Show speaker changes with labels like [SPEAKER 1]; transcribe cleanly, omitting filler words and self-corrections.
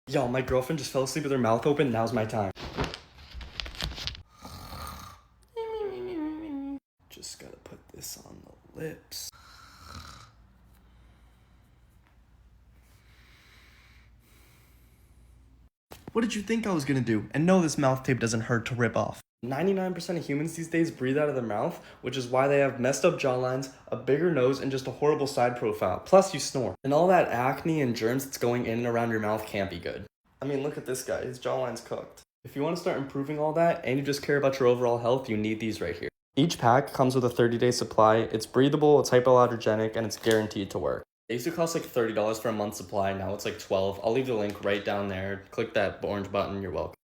[SPEAKER 1] Yo, my girlfriend just fell asleep with her mouth open. Now's my time. Just gotta put this on the lips. What did you think I was gonna do? And no, this mouth tape doesn't hurt to rip off. 99% of humans these days breathe out of their mouth, which is why they have messed up jawlines, a bigger nose, and just a horrible side profile. Plus, you snore. And all that acne and germs that's going in and around your mouth can't be good. I mean, look at this guy. His jawline's cooked. If you want to start improving all that, and you just care about your overall health, you need these right here. Each pack comes with a 30-day supply. It's breathable, it's hypoallergenic, and it's guaranteed to work. It used to cost like $30 for a month's supply. Now it's like $12. I'll leave the link right down there. Click that orange button. You're welcome.